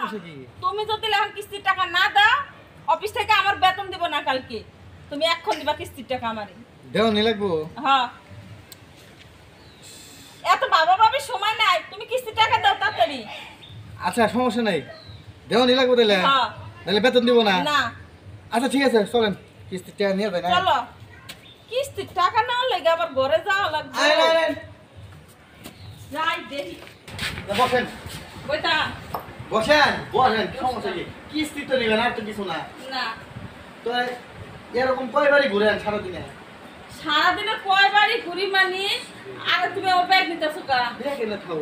সমস্যা কি? তুমি যদি এখন কিস্তির টাকা না দাও অফিস থেকে আমার বেতন দেব না কালকে। তুমি এখন দিবা কিস্তির টাকা আমারে। দেও নি লাগবো। হ্যাঁ, এত বাবা বাবির সময় নাই, তুমি কিস্তির টাকা দাও তাড়াতাড়ি। আচ্ছা সমস্যা নাই, দেও নি লাগবো তাহলে। হ্যাঁ। তাহলে বেতন দিব না? না। আচ্ছা ঠিক আছে চলেন, কিস্তির টাকা নিয়ে যাই না। চলো, কিস্তির টাকা নেওয়া লাগে আবার ঘরে যাওয়া লাগবে। যাই দেখি। বসেন বইটা বসেন বসেন, কি সমস্যা কি? কিস্তি তো নেবেন, আর তো কিছু না। না, তো এরকম কয়বারই ঘুরেন সারাদিনে? সারাদিনে কয়বারই ঘুরি মানি। আর তুমি আমার ব্যাগ নিতেছো কা? ব্যাগ এনে থাও।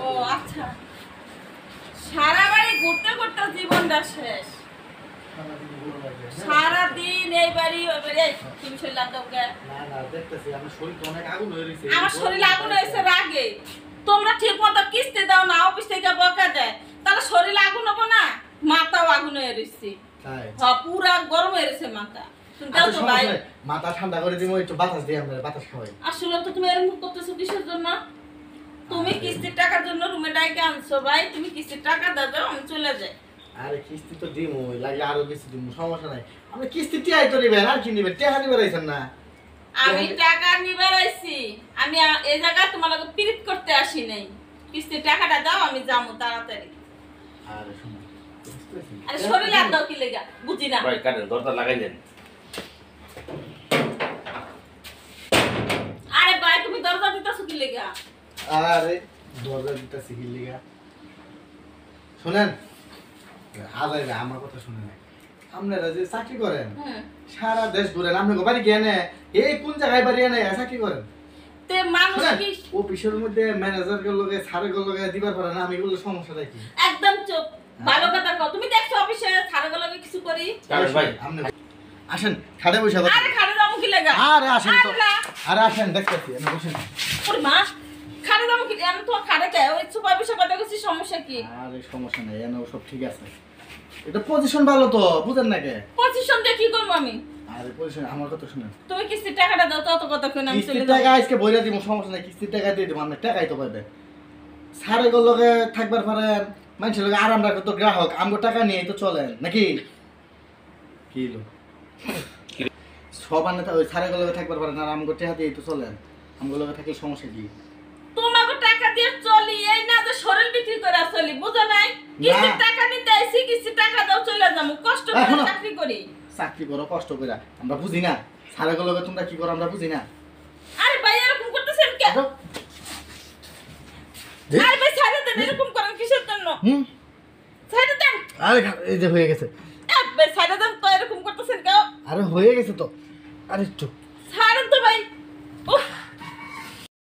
ও আচ্ছা, সারা বাড়ি ঘুরতে ঘুরতে জীবনটা শেষ। সারাদিন এই বাড়ি ওই বাড়ি। তুমি শরীর লাগতো কে? না না, দেখতেছি আমার শরীর তো অনেক আগুন হয়ে রয়েছে। আমার শরীর আগুন হয়েছে রাগে। তোমরা ঠিক মতো কিস্তি দাও না, অফিস থেকে বকা দেয়, তাহলে শরীর আগুন হবো না? মাথাও আগুন হয়ে রয়েছে। তাই? হ্যাঁ, পুরা গরম হয়ে রয়েছে মাথা। তুমি দাও আচ্ছা তো ভাই। সমস্যা নাই, মাথা ঠান্ডা করে দিব, একটু বাতাস দিই, আমরা বাতাস খাওয়াই। আসলে তো তুমি এরকম করতেছো কিসের জন্য? তুমি কিস্তির টাকার জন্য রুমে ডাইকে আনছো ভাই। তুমি কিস্তির টাকা দাও, আমি চলে যাই। আরে কিস্তি তো দিমু, লাগলে আরো বেশি দিমু, সমস্যা নাই। আপনি কিস্তি টিয়াই তো নিবেন, আর কি নিবেন? টাকা নিবেন আইছেন না? আমি টাকা নিবার আইছি। আমি এই জায়গায় তোমার লগে পিরিত করতে আসি নাই। কিস্তির টাকাটা দাও, আমি যাবো তাড়াতাড়ি। আরে শুনুন, আরে শরীরে আর দাও কি লেগা বুঝি না। ভাই কাটেন, দরজা লাগাই দেন। আরে ভাই তুমি দরজা দিতেছো কি লেগা? আরে দরজা দিতেছি কি লিগা? শুনেন, আরে আমার কথা শুনে না। আপনারা যে চাকরি করেন, সারা দেশ ঘুরেন, আপনি বাড়ি গিয়ে নে, এই কোন জায়গায় বাড়ি এনে চাকরি করেন? তে মানুষ কি অফিসের মধ্যে ম্যানেজার গুলো স্যারের গুলো দিবার পারে না, আমি বললে সমস্যাটা কি? একদম চুপ। ভালো কথা কও। তুমি দেখছো অফিসে ছাড়াগুলো কিছু করি? কাটেন ভাই। আপনি আসেন, খাটে বসে কথা। আরে খাড়ে যাবো কি লেগা? আরে আসেন তো, আল্লাহ। আরে আসেন, দেখতেছি আপনি বসেন। ওরে মা, খাড়ে যাবো কি? আমি তো খাড়ে কে ওই সুপার বিষয় কথা কইছি, সমস্যা কি? আরে সমস্যা নাই, এনে সব ঠিক আছে। এটা পজিশন ভালো তো, বুঝেন না কে? পজিশন দিয়ে কি করবো আমি? আরে পজিশন, আমার কথা শুনেন। তুমি কিস্তির টাকাটা দাও তো, অত কথা কই না, আমি চলে কিস্তির যাবো। টাকা আজকে বইরা দিব, সমস্যা নাই, কিস্তির টাকা দিয়ে দিব, আপনি টাকাই তো পাবেন। সারে লগে থাকবার পারেন, মানুষের লগে আরাম রাখো তো, গ্রাহক আমগো টাকা নিয়ে তো চলেন নাকি? কি লো সব আনে ওই সারে লগে থাকবার পারেন, আর আমগো টাকা দিয়ে তো চলেন। আমগো লগে থাকলে সমস্যা কি? তোমাকে টাকা দিয়ে চলি, এই না যে শরীর বিক্রি করে চলি, বুঝো নাই? কিস্তির টাকা নিতে আইছি, কিস্তির টাকা দাও, চলে যাবো। কষ্ট করে এখনো চাকরি করি। চাকরি করো কষ্ট করে, আমরা বুঝি না? সারে লগে তোমরা কি করো আমরা বুঝি না? আরে ভাই এরকম করতেছেন কে? আরে ভাই ছাড়ে দেন, এরকম করেন কিসের জন্য? ছাড়ে দেন। আরে এই যে হয়ে গেছে। ভাই ছাড়ে দেন তো, এরকম করতেছেন কেউ? আরে হয়ে গেছে তো, আরে চুপ।